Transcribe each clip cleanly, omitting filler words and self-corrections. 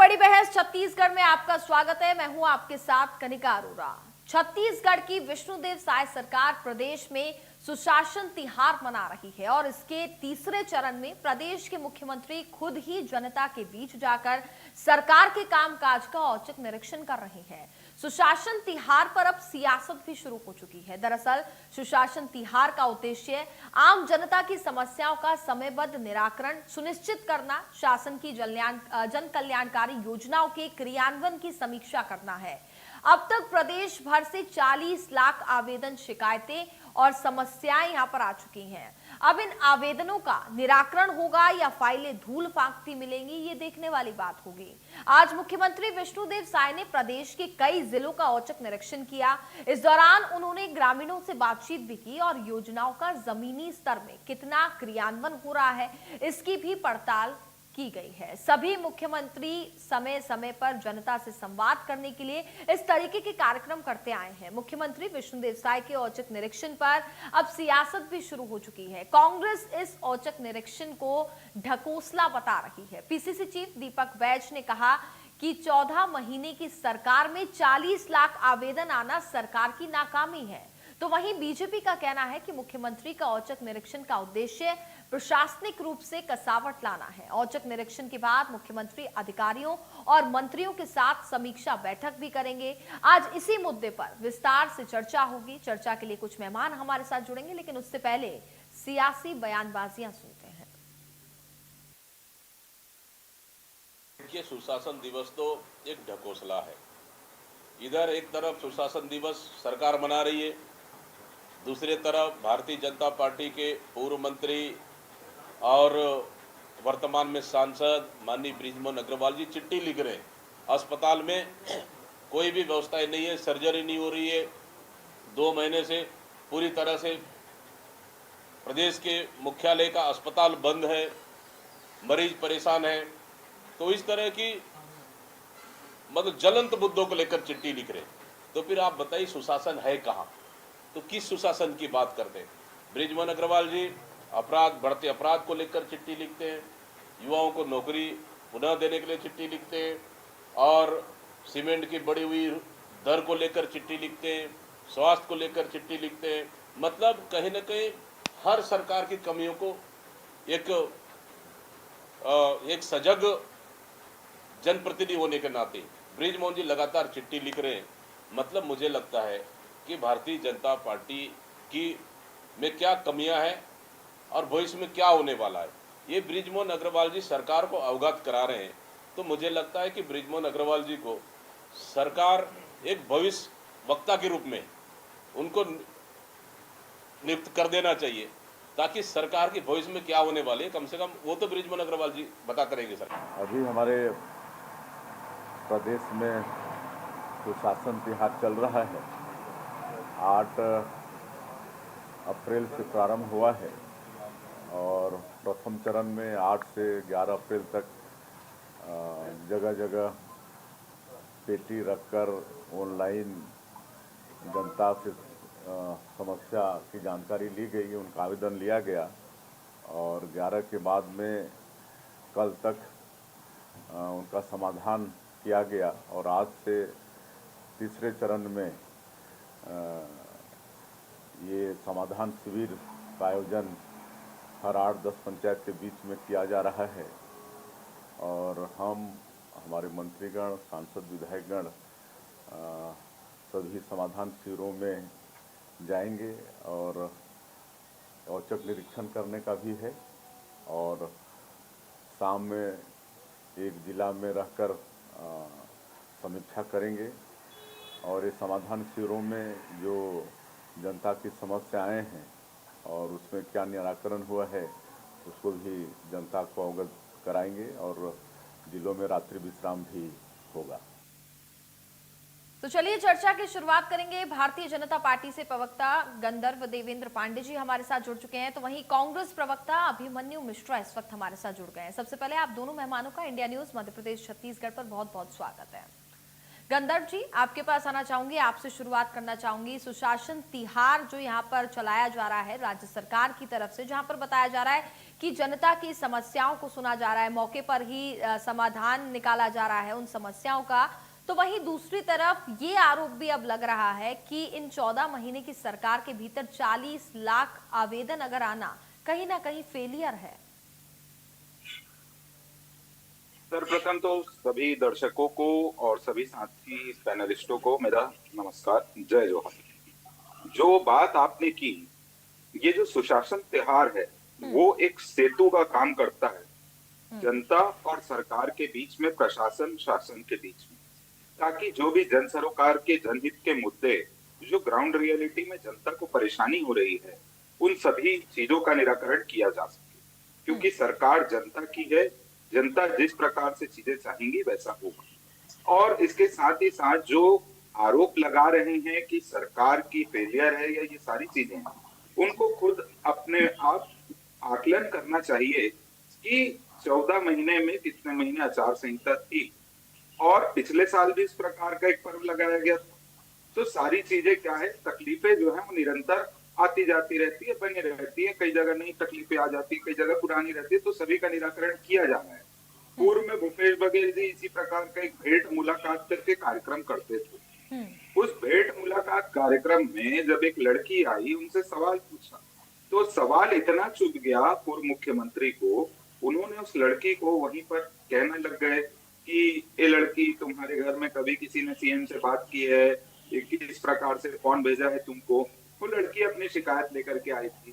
बड़ी बहस छत्तीसगढ़ में आपका स्वागत है। मैं हूं आपके साथ कनिका अरोरा। छत्तीसगढ़ की विष्णुदेव साय सरकार प्रदेश में सुशासन तिहार मना रही है और इसके तीसरे चरण में प्रदेश के मुख्यमंत्री खुद ही जनता के बीच जाकर सरकार के कामकाज का औचक निरीक्षण कर रहे हैं। सुशासन तिहार पर अब सियासत भी शुरू हो चुकी है। दरअसल सुशासन तिहार का उद्देश्य आम जनता की समस्याओं का समयबद्ध निराकरण सुनिश्चित करना, शासन की जन कल्याणकारी योजनाओं के क्रियान्वयन की समीक्षा करना है। अब तक प्रदेश भर से 40 लाख आवेदन, शिकायतें और समस्याएं यहां पर आ चुकी हैं। अब इन आवेदनों का निराकरण होगा या फाइलें धूल फांकती मिलेंगी, ये देखने वाली बात होगी। आज मुख्यमंत्री विष्णुदेव साय ने प्रदेश के कई जिलों का औचक निरीक्षण किया। इस दौरान उन्होंने ग्रामीणों से बातचीत भी की और योजनाओं का जमीनी स्तर में कितना क्रियान्वयन हो रहा है, इसकी भी पड़ताल की गई है। सभी मुख्यमंत्री समय समय पर जनता से संवाद करने के लिए इस तरीके के कार्यक्रम करते आए हैं। मुख्यमंत्री विष्णुदेव साय के औचक निरीक्षण पर अब सियासत भी शुरू हो चुकी है। कांग्रेस इस औचक निरीक्षण को ढकोसला बता रही है। पीसीसी चीफ दीपक बैज ने कहा कि 14 महीने की सरकार में 40 लाख आवेदन आना सरकार की नाकामी है। तो वहीं बीजेपी का कहना है कि मुख्यमंत्री का औचक निरीक्षण का उद्देश्य प्रशासनिक रूप से कसावट लाना है। औचक निरीक्षण के बाद मुख्यमंत्री अधिकारियों और मंत्रियों के साथ समीक्षा बैठक भी करेंगे। आज इसी मुद्दे पर विस्तार से चर्चा होगी। चर्चा के लिए कुछ मेहमान हमारे साथ जुड़ेंगे, लेकिन उससे पहले सियासी बयानबाजियां सुनते हैं। देखिए, सुशासन दिवस तो एक ढकोसला है। इधर एक तरफ सुशासन दिवस सरकार मना रही है, दूसरी तरफ भारतीय जनता पार्टी के पूर्व मंत्री और वर्तमान में सांसद माननीय बृजमोहन अग्रवाल जी चिट्ठी लिख रहे हैं। अस्पताल में कोई भी व्यवस्था नहीं है, सर्जरी नहीं हो रही है, 2 महीने से पूरी तरह से प्रदेश के मुख्यालय का अस्पताल बंद है, मरीज परेशान है। तो इस तरह की मतलब ज्वलंत मुद्दों को लेकर चिट्ठी लिख रहे हैं। तो फिर आप बताइए, सुशासन है कहाँ? तो किस सुशासन की बात करते हैं? बृजमोहन अग्रवाल जी बढ़ते अपराध को लेकर चिट्ठी लिखते हैं, युवाओं को नौकरी पुनः देने के लिए चिट्ठी लिखते हैं, और सीमेंट की बढ़ी हुई दर को लेकर चिट्ठी लिखते हैं, स्वास्थ्य को लेकर चिट्ठी लिखते हैं। मतलब कहीं ना कहीं हर सरकार की कमियों को एक सजग जनप्रतिनिधि होने के नाते बृजमोहन जी लगातार चिट्ठी लिख रहे हैं। मतलब मुझे लगता है कि भारतीय जनता पार्टी की में क्या कमियां हैं और भविष्य में क्या होने वाला है, ये बृजमोहन अग्रवाल जी सरकार को अवगत करा रहे हैं। तो मुझे लगता है कि बृजमोहन अग्रवाल जी को सरकार एक भविष्य वक्ता के रूप में उनको नियुक्त कर देना चाहिए, ताकि सरकार की भविष्य में क्या होने वाली है कम से कम वो तो बृजमोहन अग्रवाल जी बता करेंगे। सर, अभी हमारे प्रदेश में सुशासन तिहार चल रहा है। 8 अप्रैल से प्रारंभ हुआ है और प्रथम चरण में 8 से 11 अप्रैल तक जगह जगह पेटी रखकर ऑनलाइन जनता से समस्या की जानकारी ली गई, उनका आवेदन लिया गया और 11 के बाद में कल तक उनका समाधान किया गया और आज से तीसरे चरण में ये समाधान शिविर का आयोजन हर 8-10 पंचायत के बीच में किया जा रहा है। और हमारे मंत्रीगण, सांसद, विधायकगण सभी समाधान शिविरों में जाएंगे और औचक निरीक्षण करने का भी है। और शाम में एक जिला में रहकर समीक्षा करेंगे और ये समाधान शिविरों में जो जनता की समस्याएं हैं और उसमें क्या निराकरण हुआ है उसको भी जनता को अवगत कराएंगे और जिलों में रात्रि विश्राम भी होगा। तो चलिए चर्चा की शुरुआत करेंगे। भारतीय जनता पार्टी से प्रवक्ता गंधर्व देवेंद्र पांडे जी हमारे साथ जुड़ चुके हैं, तो वहीं कांग्रेस प्रवक्ता अभिमन्यु मिश्रा इस वक्त हमारे साथ जुड़ गए हैं। सबसे पहले आप दोनों मेहमानों का इंडिया न्यूज मध्य प्रदेश छत्तीसगढ़ पर बहुत बहुत स्वागत है। गंधर्व जी, आपके पास आना चाहूंगी, आपसे शुरुआत करना चाहूंगी। सुशासन तिहार जो यहाँ पर चलाया जा रहा है राज्य सरकार की तरफ से, जहाँ पर बताया जा रहा है कि जनता की समस्याओं को सुना जा रहा है, मौके पर ही समाधान निकाला जा रहा है उन समस्याओं का, तो वहीं दूसरी तरफ ये आरोप भी अब लग रहा है कि इन 14 महीने की सरकार के भीतर 40 लाख आवेदन अगर आना कहीं ना कहीं फेलियर है। सर्वप्रथम तो सभी दर्शकों को और सभी साथी पैनलिस्टों को मेरा नमस्कार, जय जोहार। जो बात आपने की, ये जो सुशासन त्योहार है वो एक सेतु का काम करता है जनता और सरकार के बीच में, प्रशासन शासन के बीच में, ताकि जो भी जन सरोकार के जनहित के मुद्दे जो ग्राउंड रियलिटी में जनता को परेशानी हो रही है, उन सभी चीजों का निराकरण किया जा सके। क्योंकि सरकार जनता की है, जनता जिस प्रकार से चीजें चाहेंगी वैसा होगा। और इसके साथ ही साथ जो आरोप लगा रहे हैं कि सरकार की फेलियर है या ये सारी चीजें हैं, उनको खुद अपने आप आकलन करना चाहिए कि 14 महीने में कितने महीने आचार संहिता थी और पिछले साल भी इस प्रकार का एक पर्व लगाया गया था। तो सारी चीजें क्या है, तकलीफें जो है वो निरंतर आती जाती रहती है, बनी रहती है। कई जगह नई तकलीफें आ जाती है, कई जगह पुरानी रहती है, तो सभी का निराकरण किया जाना है। पूर्व में भूपेश बघेल जी इसी प्रकार का एक भेंट मुलाकात करके कार्यक्रम करते थे। उस भेंट मुलाकात कार्यक्रम में जब एक लड़की आई, उनसे सवाल पूछा, तो सवाल इतना चुभ गया पूर्व मुख्यमंत्री को, उन्होंने उस लड़की को वहीं पर कहने लग गए कि ये लड़की, तुम्हारे घर में कभी किसी ने सीएम से बात की है, किस प्रकार से कौन भेजा है तुमको। वो लड़की अपनी शिकायत लेकर के आई थी।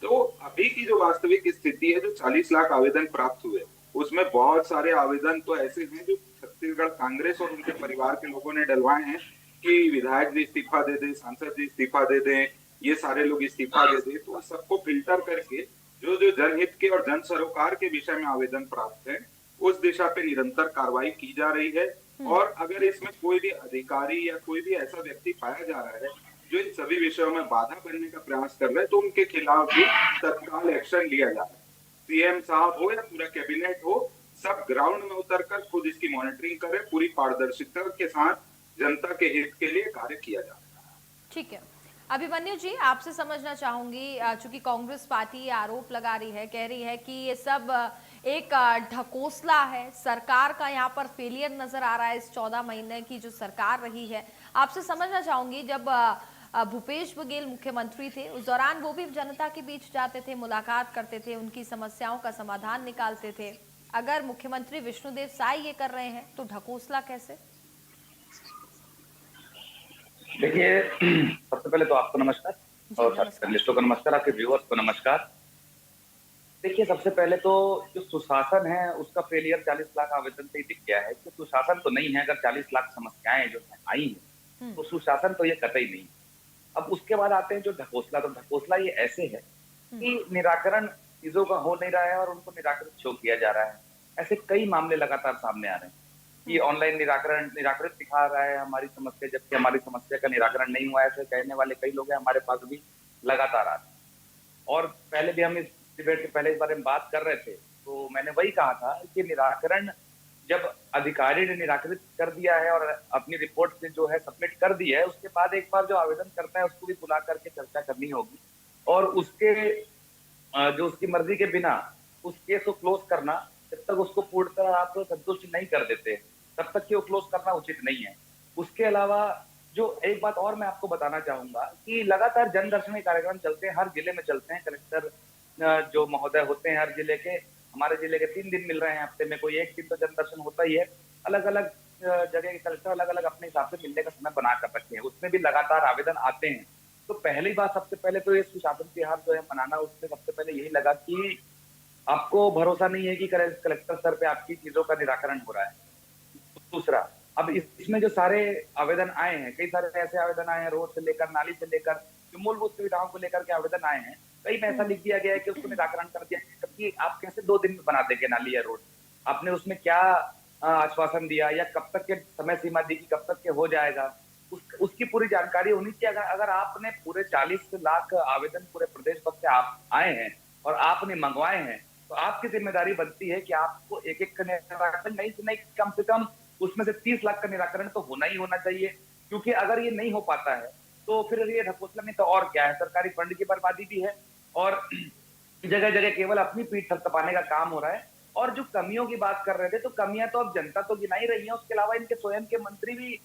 तो अभी की जो वास्तविक स्थिति है, जो 40 लाख आवेदन प्राप्त हुए, उसमें बहुत सारे आवेदन तो ऐसे हैं जो छत्तीसगढ़ कांग्रेस और उनके परिवार के लोगों ने डलवाए हैं कि विधायक जी इस्तीफा दे दें, सांसद जी इस्तीफा दे दें, ये सारे लोग इस्तीफा दे दें। तो सबको फिल्टर करके जो जो जनहित के और जन सरोकार के विषय में आवेदन प्राप्त है, उस दिशा पे निरंतर कार्रवाई की जा रही है। और अगर इसमें कोई भी अधिकारी या कोई भी ऐसा व्यक्ति पाया जा रहा है जो इन सभी विषयों में बाधा बनने का प्रयास कर रहे हैं, तो उनके खिलाफ भी तत्काल एक्शन लिया जा रहा है। सीएम साहब हो या पूरा कैबिनेट हो, सब ग्राउंड में उतरकर खुद इसकी मॉनिटरिंग करें, पूरी पारदर्शिता के साथ जनता के हित के लिए कार्य किया जा रहा है। ठीक है, अभिमन्यु जी, आपसे समझना चाहूंगी, चूंकि कांग्रेस पार्टी ये आरोप लगा रही है, कह रही है कि ये सब एक ढकोसला है, सरकार का यहाँ पर फेलियर नजर आ रहा है इस 14 महीने की जो सरकार रही है। आपसे समझना चाहूंगी, जब भूपेश बघेल मुख्यमंत्री थे, उस दौरान वो भी जनता के बीच जाते थे, मुलाकात करते थे, उनकी समस्याओं का समाधान निकालते थे। अगर मुख्यमंत्री विष्णुदेव साय ये कर रहे हैं तो ढकोसला कैसे? देखिए, सबसे पहले तो आपको नमस्कार और पैनलिस्टों को नमस्कार, आपके व्यूअर्स को नमस्कार। देखिए, सबसे पहले तो जो सुशासन है उसका फेलियर 40 लाख आवेदन से ही दिख गया है कि सुशासन तो नहीं है। अगर 40 लाख समस्याएं जो आई हैं तो सुशासन तो ये कतई नहीं। अब उसके बाद आते हैं जो ढकोसला। तो ढकोसला ये ऐसे है कि निराकरण चीजों का हो नहीं रहा है और उनको निराकरित शो किया जा रहा है। ऐसे कई मामले लगातार सामने आ रहे हैं कि ऑनलाइन निराकरित दिखा रहा है हमारी समस्या, जबकि हमारी समस्या का निराकरण नहीं हुआ है। ऐसे कहने वाले कई लोग हैं हमारे पास भी लगातार आ रहे हैं। और पहले भी हम इस डिबेट के पहले इस बारे में बात कर रहे थे, तो मैंने वही कहा था कि निराकरण जब अधिकारी ने निराकरित कर दिया है और अपनी रिपोर्ट से जो है सबमिट कर दी है, उसके बाद एक बार जो आवेदन करता है उसको भी बुला करके चर्चा करनी होगी और उसके जो उसकी मर्जी के बिना उस केस को क्लोज करना, जब तक उसको पूर्णतः आप संतुष्ट नहीं कर देते तब तक कि वो क्लोज करना उचित नहीं है। उसके अलावा जो एक बात और मैं आपको बताना चाहूंगा कि लगातार जन दर्शन कार्यक्रम चलते हैं, हर जिले में चलते हैं। कलेक्टर जो महोदय होते हैं हर जिले के, हमारे जिले के 3 दिन मिल रहे हैं हफ्ते में, कोई एक दिन तो जन दर्शन होता ही है। अलग अलग जगह के कलेक्टर अलग अलग अपने हिसाब से मिलने का समय बना कर रखे हैं, उसमें भी लगातार आवेदन आते हैं। तो पहली बात, सबसे पहले तो ये सुशासन त्योहार जो है मनाना, उससे सबसे पहले यही लगा कि आपको भरोसा नहीं है कि कलेक्टर स्तर पे आपकी चीजों का निराकरण हो रहा है। दूसरा, अब इसमें जो सारे आवेदन आए हैं, कई सारे ऐसे आवेदन आए हैं रोड से लेकर, नाली से लेकर, जो मूलभूत सुविधाओं को लेकर के आवेदन आए हैं, कई में ऐसा लिख दिया गया है कि उसको निराकरण कर दिया, जबकि आप कैसे 2 दिन में बना देंगे नाली या रोड? आपने उसमें क्या आश्वासन दिया या कब तक के समय सीमा दी कि कब तक के हो जाएगा? उसकी पूरी जानकारी होनी चाहिए। अगर आपने पूरे 40 लाख आवेदन पूरे प्रदेश भर से आप आए हैं और आपने मंगवाए हैं, तो आपकी जिम्मेदारी बनती है कि आपको एक एक निराकरण नहीं, कम से कम उसमें से 30 लाख का निराकरण तो होना ही होना चाहिए, क्योंकि अगर ये नहीं हो पाता है तो फिर ये ढकोसला नहीं तो और क्या है, सरकारी फंड की बर्बादी भी है और जगह जगह केवल अपनी पीठ थपथपाने का काम हो रहा है। और जो कमियों की बात कर रहे थे, तो कमियां तो अब जनता तो गिना ही रही है, उसके अलावा इनके स्वयं के मंत्री भी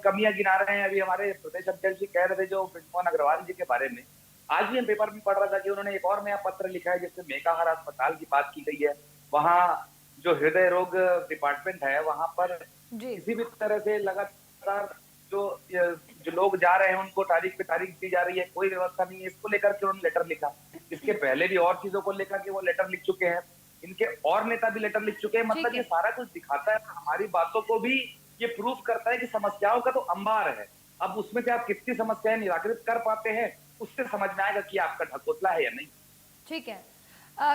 कमियां गिना रहे हैं। अभी हमारे प्रदेश अध्यक्ष जी कह रहे थे जो ब्रिजमोहन अग्रवाल जी के बारे में, आज भी हम पेपर में पढ़ रहा था कि उन्होंने एक और नया पत्र लिखा है जिसमें मेकाहार अस्पताल की बात की गई है। वहां जो हृदय रोग डिपार्टमेंट है वहां पर जी। किसी भी तरह से लगातार जो जो लोग जा रहे हैं उनको तारीख पे तारीख दी जा रही है, कोई व्यवस्था नहीं है। इसको लेकर के उन्होंने लेटर लिखा। इसके पहले भी और चीजों को लेकर के वो लेटर लिख चुके हैं, इनके और नेता भी लेटर लिख चुके हैं। मतलब ये सारा कुछ दिखाता है, हमारी बातों को भी ये प्रूफ करता है कि समस्याओं का तो अंबार है। अब उसमें से आप कितनी समस्याएं निराकृत कर पाते हैं, उससे समझ में आएगा कि आपका ढकोसला है या नहीं। ठीक है।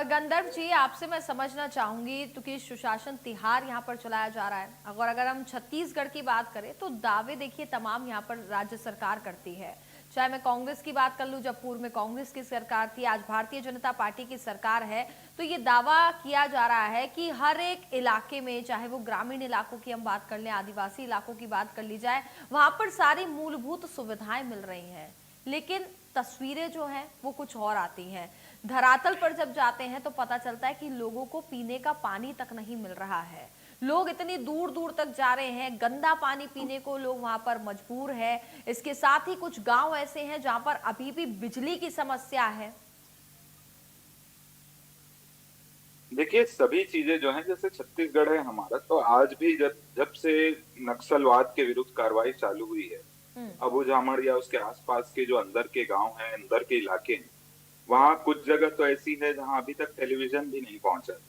गंधर्व जी, आपसे मैं समझना चाहूंगी तो कि सुशासन तिहार यहाँ पर चलाया जा रहा है। अगर हम छत्तीसगढ़ की बात करें तो दावे देखिए तमाम यहाँ पर राज्य सरकार करती है। चाहे मैं कांग्रेस की बात कर लूं, जब पूर्व में कांग्रेस की सरकार थी, आज भारतीय जनता पार्टी की सरकार है, तो ये दावा किया जा रहा है कि हर एक इलाके में, चाहे वो ग्रामीण इलाकों की हम बात कर लें, आदिवासी इलाकों की बात कर ली जाए, वहां पर सारी मूलभूत सुविधाएं मिल रही हैं। लेकिन तस्वीरें जो हैं वो कुछ और आती हैं। धरातल पर जब जाते हैं तो पता चलता है कि लोगों को पीने का पानी तक नहीं मिल रहा है। लोग इतनी दूर दूर तक जा रहे हैं, गंदा पानी पीने को लोग वहां पर मजबूर है। इसके साथ ही कुछ गांव ऐसे हैं जहां पर अभी भी बिजली की समस्या है। देखिए, सभी चीजें जो हैं, जैसे छत्तीसगढ़ है हमारा, तो आज भी जब जब से नक्सलवाद के विरुद्ध कार्रवाई चालू हुई है, अबू जामड़ या उसके आसपास के जो अंदर के गांव हैं, अंदर के इलाके हैं, वहां कुछ जगह तो ऐसी है जहां अभी तक टेलीविजन भी नहीं पहुंचा।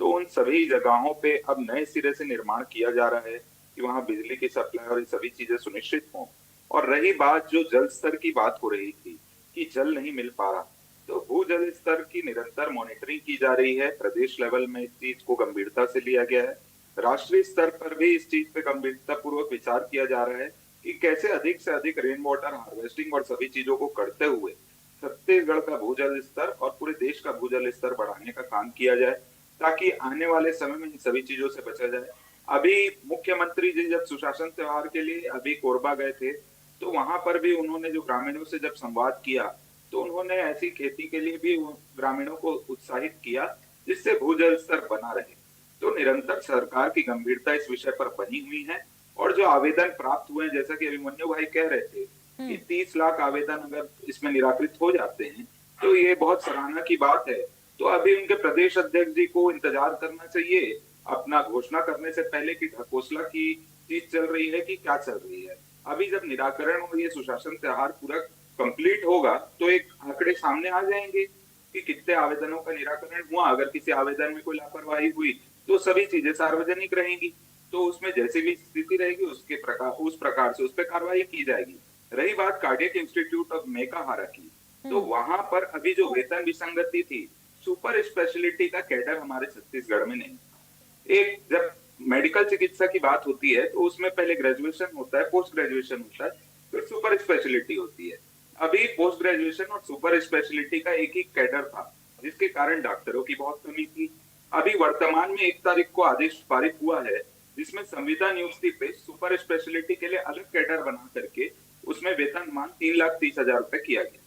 तो उन सभी जगहों पे अब नए सिरे से निर्माण किया जा रहा है कि वहां बिजली की सप्लाई और ये सभी चीजें सुनिश्चित हों। और रही बात जो जल स्तर की बात हो रही थी कि जल नहीं मिल पा रहा, तो भूजल स्तर की निरंतर मॉनिटरिंग की जा रही है। प्रदेश लेवल में इस चीज को गंभीरता से लिया गया है। राष्ट्रीय स्तर पर भी इस चीज पे गंभीरता पूर्वक विचार किया जा रहा है कि कैसे अधिक से अधिक रेन वाटर हार्वेस्टिंग और सभी चीजों को करते हुए छत्तीसगढ़ का भूजल स्तर और पूरे देश का भूजल स्तर बढ़ाने का काम किया जाए, ताकि आने वाले समय में इन सभी चीजों से बचा जाए। अभी मुख्यमंत्री जी जब सुशासन त्योहार के लिए अभी कोरबा गए थे, तो वहां पर भी उन्होंने जो ग्रामीणों से जब संवाद किया, तो उन्होंने ऐसी खेती के लिए भी ग्रामीणों को उत्साहित किया जिससे भूजल स्तर बना रहे। तो निरंतर सरकार की गंभीरता इस विषय पर बनी हुई है। और जो आवेदन प्राप्त हुए हैं, जैसा कि अभिमन्यु भाई कह रहे थे कि 30 लाख आवेदन अगर इसमें निराकृत हो जाते हैं तो ये बहुत सराहना की बात है। तो अभी उनके प्रदेश अध्यक्ष जी को इंतजार करना चाहिए अपना घोषणा करने से पहले कि ढकोसला की चीज चल रही है कि क्या चल रही है। अभी जब निराकरण और ये सुशासन त्योहार पूरा कंप्लीट होगा तो एक आंकड़े सामने आ जाएंगे कि कितने आवेदनों का निराकरण हुआ। अगर किसी आवेदन में कोई लापरवाही हुई तो सभी चीजें सार्वजनिक रहेंगी, तो उसमें जैसी भी स्थिति रहेगी उस प्रकार से उस पर कार्रवाई की जाएगी। रही बात कार्डियक इंस्टीट्यूट ऑफ मेकाहारा की, तो वहां पर अभी जो वेतन विसंगति थी, सुपर स्पेशलिटी का कैडर हमारे छत्तीसगढ़ में नहीं। एक जब मेडिकल चिकित्सा की बात होती है तो उसमें पहले ग्रेजुएशन होता है, पोस्ट ग्रेजुएशन होता है, फिर सुपर स्पेशलिटी होती है। अभी पोस्ट ग्रेजुएशन और सुपर स्पेशलिटी का एक ही कैडर था, जिसके कारण डॉक्टरों की बहुत कमी थी। अभी वर्तमान में 1 तारीख को आदेश पारित हुआ है जिसमें संविदा नियुक्ति पे सुपर स्पेशलिटी के लिए अलग कैडर बना करके उसमें वेतनमान 3,30,000 रुपए किया गया।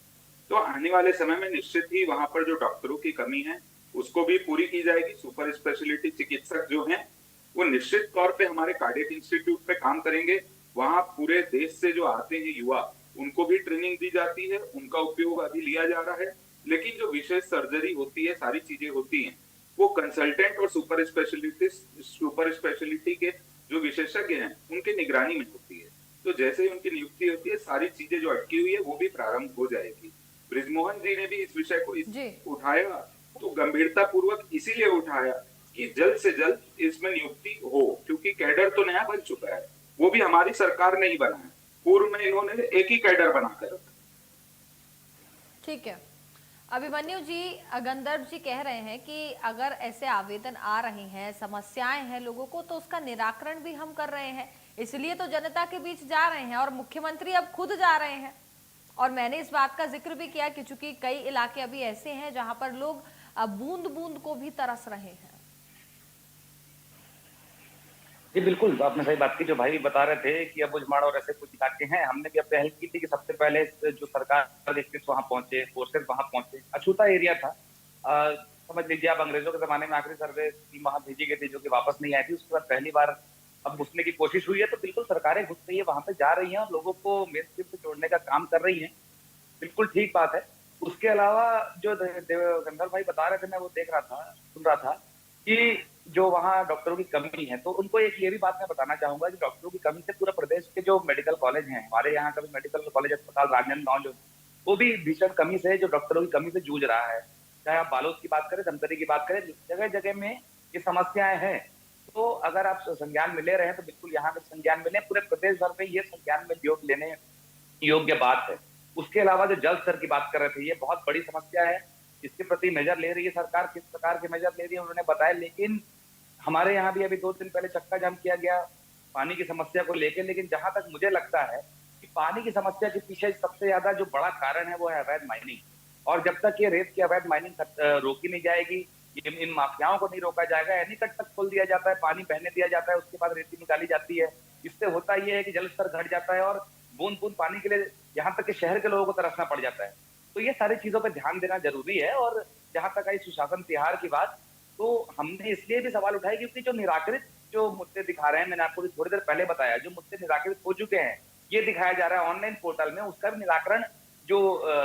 तो आने वाले समय में निश्चित ही वहां पर जो डॉक्टरों की कमी है उसको भी पूरी की जाएगी। सुपर स्पेशलिटी चिकित्सक जो हैं वो निश्चित तौर पे हमारे कार्डियक इंस्टीट्यूट पे काम करेंगे। वहां पूरे देश से जो आते हैं युवा, उनको भी ट्रेनिंग दी जाती है, उनका उपयोग अभी लिया जा रहा है। लेकिन जो विशेष सर्जरी होती है, सारी चीजें होती हैं, वो कंसल्टेंट और सुपर स्पेशलिटी के जो विशेषज्ञ हैं उनकी निगरानी में होती है। तो जैसे ही उनकी नियुक्ति होती है, सारी चीजें जो अटकी हुई है वो भी प्रारंभ हो जाएगी। ब्रिजमोहन जी ने भी इस विषय को उठाया, तो गंभीरता पूर्वक इसीलिए उठाया कि जल्द से जल्द इसमें नियुक्ति हो, क्योंकि कैडर तो नया बन चुका है, वो भी हमारी सरकार ने ही बनाया। पूर्व में इन्होंने एक ही कैडर बनाकर रखा। ठीक है। अभिमन्यु जी, गंधर्व जी कह रहे हैं कि अगर ऐसे आवेदन आ रहे हैं, समस्याएं हैं लोगों को, तो उसका निराकरण भी हम कर रहे हैं, इसलिए तो जनता के बीच जा रहे हैं। और मुख्यमंत्री अब खुद जा रहे हैं। और मैंने इस बात का जिक्र भी किया कि चूंकि कई इलाके अभी ऐसे हैं जहां पर लोग बूंद बूंद को भी तरस रहे हैं। जी बिल्कुल, तो आपने सही बात की। जो भाई बता रहे थे कि अबुझमाड़ और ऐसे कुछ इलाके हैं, हमने भी अब पहल की थी कि सबसे पहले जो सरकार के वहां पहुंचे, फोर्सेस वहां पहुंचे। अछूता एरिया था, समझ लीजिए आप, अंग्रेजों के जमाने में आखिरी सर्वे टीम वहां भेजी गई थी जो कि वापस नहीं आई थी। उसके बाद पहली बार अब घुसने की कोशिश हुई है, तो बिल्कुल सरकारें घुस रही है, वहां पे जा रही हैं और लोगों को मेन स्ट्रीम से जोड़ने का काम कर रही हैं। बिल्कुल ठीक बात है। उसके अलावा जो गंधर्व भाई बता रहे थे, मैं वो देख रहा था, सुन रहा था कि जो वहाँ डॉक्टरों की कमी है, तो उनको एक ये भी बात मैं बताना चाहूंगा कि डॉक्टरों की कमी से पूरे प्रदेश के जो मेडिकल कॉलेज हैं, हमारे यहाँ का भी मेडिकल कॉलेज अस्पताल राजनांदगांव जो, वो भी भीषण कमी से, जो डॉक्टरों की कमी से जूझ रहा है। चाहे आप बालोद की बात करें, धमतरी की बात करें, जगह जगह में ये समस्याएं हैं। तो अगर आप संज्ञान में ले रहे हैं तो बिल्कुल यहाँ में संज्ञान में लें। पूरे प्रदेश भर में ये संज्ञान में योग लेने योग्य बात है। उसके अलावा जो जल स्तर की बात कर रहे थे, ये बहुत बड़ी समस्या है। इसके प्रति मेजर ले रही है सरकार, किस प्रकार के मेजर ले रही है उन्होंने बताया। लेकिन हमारे यहाँ भी अभी 2 दिन पहले चक्का जाम किया गया पानी की समस्या को लेकर। लेकिन जहां तक मुझे लगता है कि पानी की समस्या के पीछे सबसे ज्यादा जो बड़ा कारण है वो है अवैध माइनिंग। और जब तक ये रेत की अवैध माइनिंग रोकी नहीं जाएगी, इन माफियाओं को नहीं रोका जाएगा, एनीकट तक खोल दिया जाता है, पानी बहने दिया जाता है, उसके बाद रेती निकाली जाती है, इससे होता ये है कि जल स्तर घट जाता है और बूंद बूंद पानी के लिए यहाँ तक कि शहर के लोगों को तरसना पड़ जाता है। तो ये सारी चीजों पर ध्यान देना जरूरी है। और जहां तक आई सुशासन तिहार की बात, तो हमने इसलिए भी सवाल उठाए क्योंकि जो निराकृत जो मुद्दे दिखा रहे हैं, मैंने आपको थोड़ी देर पहले बताया, जो मुद्दे निराकृत हो चुके हैं, ये दिखाया जा रहा है ऑनलाइन पोर्टल में, उसका भी निराकरण जो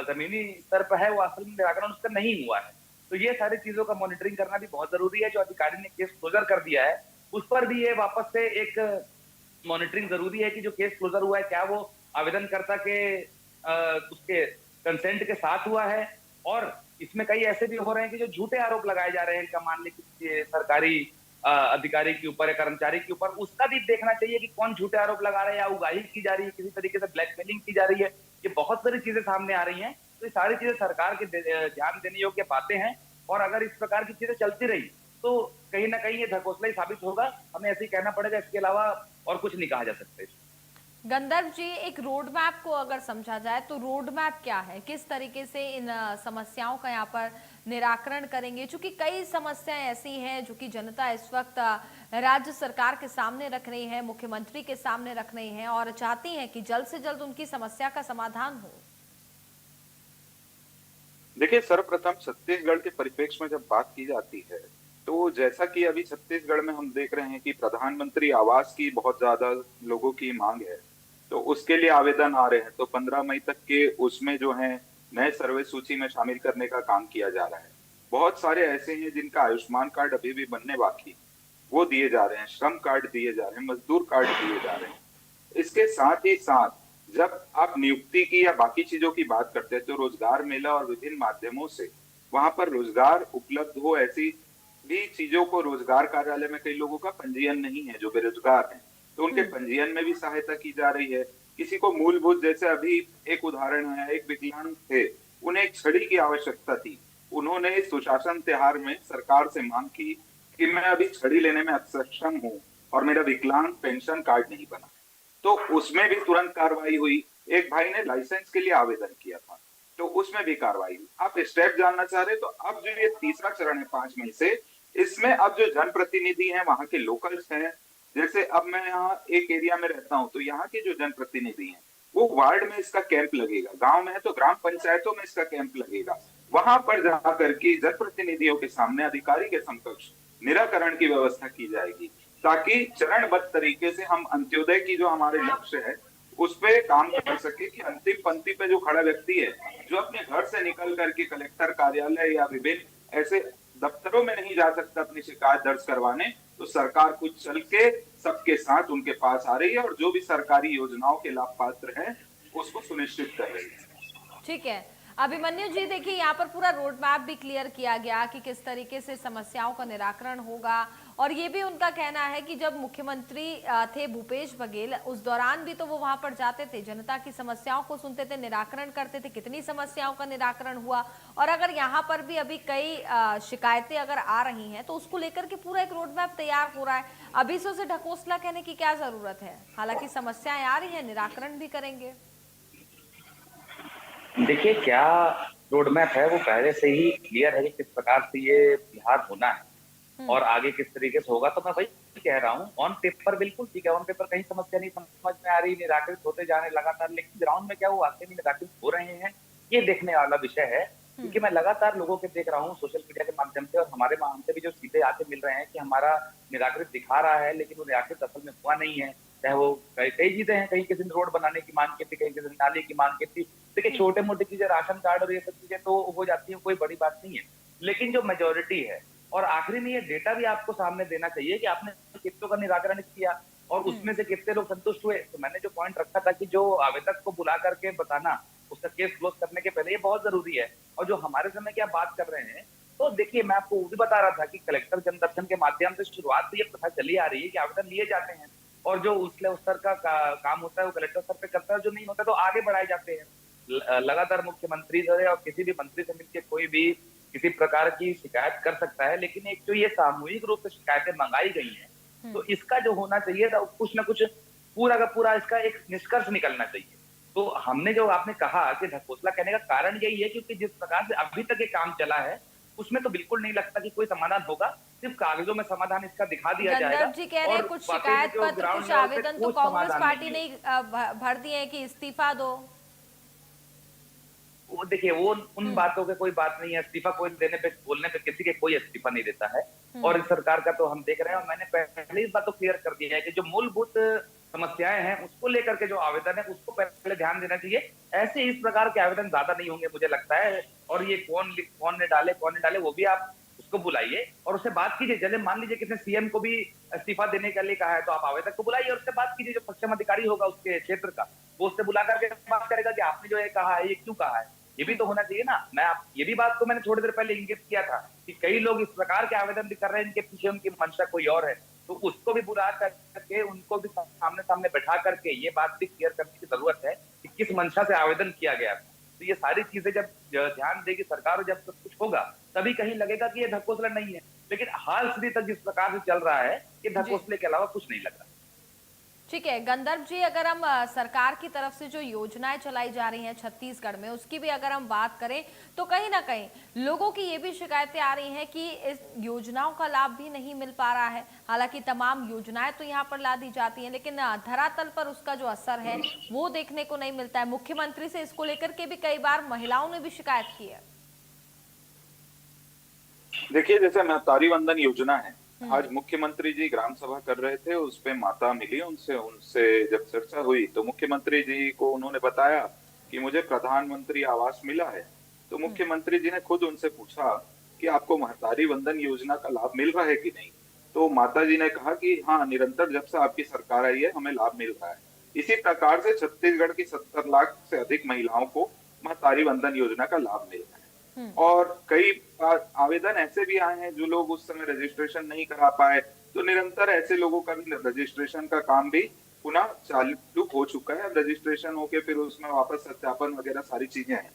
जमीनी स्तर पर है वो असल में निराकरण उसका नहीं हुआ है। तो ये सारी चीजों का मॉनिटरिंग करना भी बहुत जरूरी है। जो अधिकारी ने केस क्लोजर कर दिया है, उस पर भी ये वापस से एक मॉनिटरिंग जरूरी है कि जो केस क्लोजर हुआ है, क्या वो आवेदनकर्ता के उसके कंसेंट के साथ हुआ है। और इसमें कई ऐसे भी हो रहे हैं कि जो झूठे आरोप लगाए जा रहे हैं, इनका मान लीजिए सरकारी अधिकारी के ऊपर या कर्मचारी के ऊपर, उसका भी देखना चाहिए कि कौन झूठे आरोप लगा रहे हैं, या उगाही की जा रही है, किसी तरीके से ब्लैकमेलिंग की जा रही है। ये बहुत सारी चीजें सामने आ रही हैं। तो ये सारी चीजें सरकार के ध्यान देने योग्य बातें हैं। और अगर इस प्रकार की चीजें चलती रही तो कहीं ना कहीं ये ढकोसला ही साबित होगा, हमें ऐसे ही कहना पड़ेगा। इसके अलावा और कुछ नहीं कहा जा सकता। गंधर्व जी, एक रोड मैप को अगर समझा जाए तो रोड मैप क्या है, किस तरीके से इन समस्याओं का यहाँ पर निराकरण करेंगे? क्योंकि कई समस्याएं ऐसी हैं जो कि जनता इस वक्त राज्य सरकार के सामने रख रही है, मुख्यमंत्री के सामने रख रही है और चाहती हैं कि जल्द से जल्द उनकी समस्या का समाधान हो। देखिए, सर्वप्रथम छत्तीसगढ़ के परिप्रेक्ष्य में जब बात की जाती है, तो जैसा कि अभी छत्तीसगढ़ में हम देख रहे हैं कि प्रधानमंत्री आवास की बहुत ज्यादा लोगों की मांग है, तो उसके लिए आवेदन आ रहे हैं। तो 15 मई तक के उसमें जो है नए सर्वे सूची में शामिल करने का काम किया जा रहा है। बहुत सारे ऐसे हैं जिनका आयुष्मान कार्ड अभी भी बनने बाकी, वो दिए जा रहे हैं, श्रम कार्ड दिए जा रहे हैं, मजदूर कार्ड दिए जा रहे हैं। इसके साथ ही साथ जब आप नियुक्ति की या बाकी चीजों की बात करते हैं, तो रोजगार मेला और विभिन्न माध्यमों से वहां पर रोजगार उपलब्ध हो, ऐसी भी चीजों को, रोजगार कार्यालय में कई लोगों का पंजीयन नहीं है जो बेरोजगार हैं, तो उनके पंजीयन में भी सहायता की जा रही है। किसी को मूलभूत, जैसे अभी एक उदाहरण है, एक विकलांग थे, उन्हें एक छड़ी की आवश्यकता थी, उन्होंने सुशासन त्योहार में सरकार से मांग की कि मैं अभी छड़ी लेने में असक्षम हूँ और मेरा विकलांग पेंशन कार्ड नहीं बना, तो उसमें भी तुरंत कार्रवाई हुई। एक भाई ने लाइसेंस के लिए आवेदन किया था, तो उसमें भी कार्रवाई हुई। आप स्टेप जानना चाह रहे, तो अब जो ये तीसरा चरण है 5 मई से, इसमें अब जो जनप्रतिनिधि हैं, वहां के लोकल्स हैं, जैसे अब मैं यहाँ एक एरिया में रहता हूँ, तो यहाँ के जो जनप्रतिनिधि हैं वो वार्ड में इसका कैंप लगेगा, गांव में है तो ग्राम पंचायतों में इसका कैंप लगेगा। वहां पर जाकर के जनप्रतिनिधियों के सामने अधिकारी के समकक्ष निराकरण की व्यवस्था की जाएगी, ताकि चरणबद्ध तरीके से हम अंत्योदय की जो हमारे लक्ष्य है उस पे काम कर सके कि अंतिम पंक्ति पे जो खड़ा व्यक्ति है, जो अपने घर से निकल करके कलेक्टर कार्यालय या विभिन्न ऐसे दफ्तरों में नहीं जा सकता अपनी शिकायत दर्ज करवाने, तो सरकार कुछ चल के सबके साथ उनके पास आ रही है और जो भी सरकारी योजनाओं के लाभ पात्र हैं उसको सुनिश्चित कर रही है। ठीक है अभिमन्यु जी, देखिए यहाँ पर पूरा रोड मैप भी क्लियर किया गया कि किस तरीके से समस्याओं का निराकरण होगा। और ये भी उनका कहना है कि जब मुख्यमंत्री थे भूपेश बघेल, उस दौरान भी तो वो वहां पर जाते थे, जनता की समस्याओं को सुनते थे, निराकरण करते थे, कितनी समस्याओं का निराकरण हुआ। और अगर यहाँ पर भी अभी कई शिकायतें अगर आ रही हैं तो उसको लेकर के पूरा एक रोड मैप तैयार हो रहा है। अभी से उसे ढकोसला कहने की क्या जरूरत है? हालांकि समस्याएं आ रही है, निराकरण भी करेंगे। देखिए, क्या रोड मैप है वो पहले से ही क्लियर है कि किस प्रकार से ये बिहार होना है। और आगे किस तरीके से होगा। तो मैं वही कह रहा हूँ, ऑन पेपर बिल्कुल ठीक है, ऑन पेपर कहीं समस्या नहीं समझ में आ रही, निराकृत होते जा रहे लगातार, लेकिन ग्राउंड में क्या वो वाकई में निराकृत हो रहे हैं, ये देखने वाला विषय है। क्योंकि मैं लगातार लोगों के देख रहा हूँ सोशल मीडिया के माध्यम से, और हमारे माध्यम से भी जो सीधे आके मिल रहे हैं कि हमारा निराकृत दिखा रहा है, लेकिन वो निराकृत असल में हुआ नहीं है। चाहे वो कई कई चीजें हैं, कहीं किसी ने रोड बनाने की मांग की थी, कहीं किसी ने नाली की मांग की थी। देखिए छोटे मोटे चीजें, राशन कार्ड और ये सब चीजें तो हो जाती है, कोई बड़ी बात नहीं है। लेकिन जो मेजोरिटी है, और आखिरी में ये डेटा भी आपको सामने देना चाहिए कि आपने कितनों का निराकरण किया और उसमें से कितने लोग संतुष्ट हुए। तो मैंने जो पॉइंट रखा था कि जो आवेदक को बुला करके बताना, उसका केस क्लोज करने के पहले, ये बहुत जरूरी है। और जो हमारे समय की आप बात कर रहे हैं, तो देखिए मैं आपको वो भी बता रहा था कि कलेक्टर जनदर्शन के माध्यम से शुरुआत से ये प्रथा चली आ रही है कि आवेदन लिए जाते हैं, और जो उसले उस स्तर का काम होता है वो कलेक्टर स्तर पे करता है, जो नहीं होता तो आगे बढ़ाए जाते हैं। लगातार मुख्यमंत्री से और किसी भी मंत्री से मिलकर कोई भी किसी प्रकार की शिकायत कर सकता है, लेकिन एक जो ये सामूहिक रूप से शिकायतें मंगाई गई हैं, तो इसका जो होना चाहिए था कुछ ना कुछ पूरा का पूरा इसका एक निष्कर्ष निकलना चाहिए। तो हमने जो आपने कहा कि ढकोसला कहने का कारण यही है, क्योंकि जिस प्रकार से अभी तक ये काम चला है, उसमें तो बिल्कुल नहीं लगता कि कोई समाधान होगा। सिर्फ कागजों में समाधान इसका दिखा दिया जाएगा। गंधर्व जी कह रहे हैं और कुछ वाकई में शिकायत जो पत्र, ग्राउंड कुछ लेवल पे आवेदन तो कोई कांग्रेस समाधान पार्टी नहीं है। ने भर दिए हैं कि इस्तीफा दो। वो देखिए, वो उन बातों के कोई बात नहीं है। इस्तीफा कोई देने पे बोलने पे किसी के कोई इस्तीफा नहीं देता है। और इस सरकार का तो हम देख रहे हैं, और मैंने पहले इस बात को क्लियर कर दिया है कि जो मूलभूत समस्याएं हैं उसको लेकर के जो आवेदन है उसको पहले ध्यान देना चाहिए। ऐसे इस प्रकार के आवेदन ज्यादा नहीं होंगे मुझे लगता है। और ये कौन ने डाले कौन ने डाले वो भी आप उसको बुलाइए और उससे बात कीजिए। जैसे मान लीजिए किसी सीएम को भी इस्तीफा देने के लिए कहा है, तो आप आवेदक को बुलाइए और उससे बात कीजिए। जो सक्षम अधिकारी होगा उसके क्षेत्र का, वो उससे बुला करके बात करेगा कि आपने जो ये कहा है ये क्यों कहा है। ये भी तो होना चाहिए ना। ये भी बात को मैंने थोड़ी देर पहले इंगित किया था कि कई लोग इस प्रकार के आवेदन भी कर रहे हैं, इनके पीछे उनकी मंशा कोई और है। तो उसको भी बुला करके उनको भी सामने सामने बैठा करके ये बात भी क्लियर करने की जरूरत है कि किस मंशा से आवेदन किया गया था। तो ये सारी चीजें जब ध्यान देगी सरकार और जब सब कुछ होगा, तभी कहीं लगेगा कि ये ढकोसला नहीं है। लेकिन हाल स्थिति तक जिस प्रकार से चल रहा है, ये ढकोसले के अलावा कुछ नहीं लग रहा। ठीक है गंधर्व जी, अगर हम सरकार की तरफ से जो योजनाएं चलाई जा रही हैं छत्तीसगढ़ में, उसकी भी अगर हम बात करें तो कहीं ना कहीं लोगों की ये भी शिकायतें आ रही हैं कि इस योजनाओं का लाभ भी नहीं मिल पा रहा है। हालांकि तमाम योजनाएं तो यहाँ पर ला दी जाती हैं, लेकिन धरातल पर उसका जो असर है वो देखने को नहीं मिलता है। मुख्यमंत्री से इसको लेकर के भी कई बार महिलाओं ने भी शिकायत की है। देखिए, जैसे महतारी वंदन योजना है, आज मुख्यमंत्री जी ग्राम सभा कर रहे थे, उस पे माता मिली, उनसे जब चर्चा हुई तो मुख्यमंत्री जी को उन्होंने बताया कि मुझे प्रधानमंत्री आवास मिला है। तो मुख्यमंत्री जी ने खुद उनसे पूछा कि आपको महतारी वंदन योजना का लाभ मिल रहा है कि नहीं। तो माता जी ने कहा कि हाँ, निरंतर जब से आपकी सरकार आई है हमें लाभ मिल रहा है। इसी प्रकार से छत्तीसगढ़ की 70 लाख से अधिक महिलाओं को महतारी वंदन योजना का लाभ मिल रहा है। और कई आवेदन ऐसे भी आए हैं जो लोग उस समय रजिस्ट्रेशन नहीं करा पाए, तो निरंतर ऐसे लोगों का भी रजिस्ट्रेशन का काम भी पुनः चालू हो चुका है। रजिस्ट्रेशन होके फिर उसमें वापस सत्यापन वगैरह सारी चीजें हैं।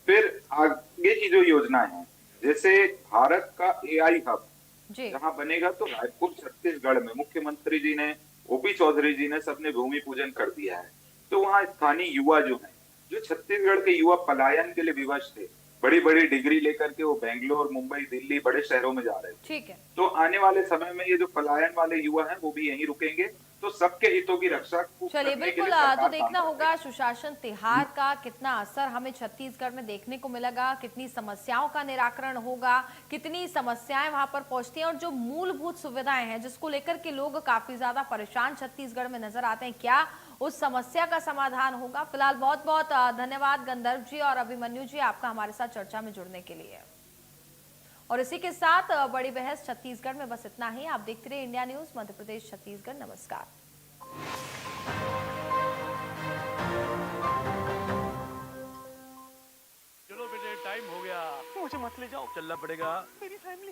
फिर आगे की जो योजना है, जैसे भारत का AI हब जहाँ बनेगा, तो रायपुर छत्तीसगढ़ में मुख्यमंत्री जी ने, ओपी चौधरी जी ने, सबने भूमि पूजन कर दिया है। तो वहाँ स्थानीय युवा जो है, जो छत्तीसगढ़ के युवा पलायन के लिए विवश थे, बड़ी बड़ी डिग्री लेकर के वो बेंगलोर, मुंबई, दिल्ली, बड़े शहरों में जा रहे थे। ठीक है। तो आने वाले समय में ये जो पलायन वाले युवा हैं वो भी यहीं रुकेंगे। तो सबके हितों की रक्षा चलिए बिल्कुल, तो देखना होगा सुशासन तिहार का कितना असर हमें छत्तीसगढ़ में देखने को मिलेगा, कितनी समस्याओं का निराकरण होगा, कितनी समस्याएं वहां पर पहुंचती हैं, और जो मूलभूत सुविधाएं हैं जिसको लेकर के लोग काफी ज्यादा परेशान छत्तीसगढ़ में नजर आते हैं, क्या उस समस्या का समाधान होगा। फिलहाल बहुत बहुत धन्यवाद गंधर्व जी और अभिमन्यु जी, आपका हमारे साथ चर्चा में जुड़ने के लिए। और इसी के साथ बड़ी बहस छत्तीसगढ़ में बस इतना ही। आप देखते रहिए इंडिया न्यूज मध्य प्रदेश छत्तीसगढ़। नमस्कार। चलो बेटे, टाइम हो गया, मुझे मत ले जाओ, चलना पड़ेगा, मेरी फैमिली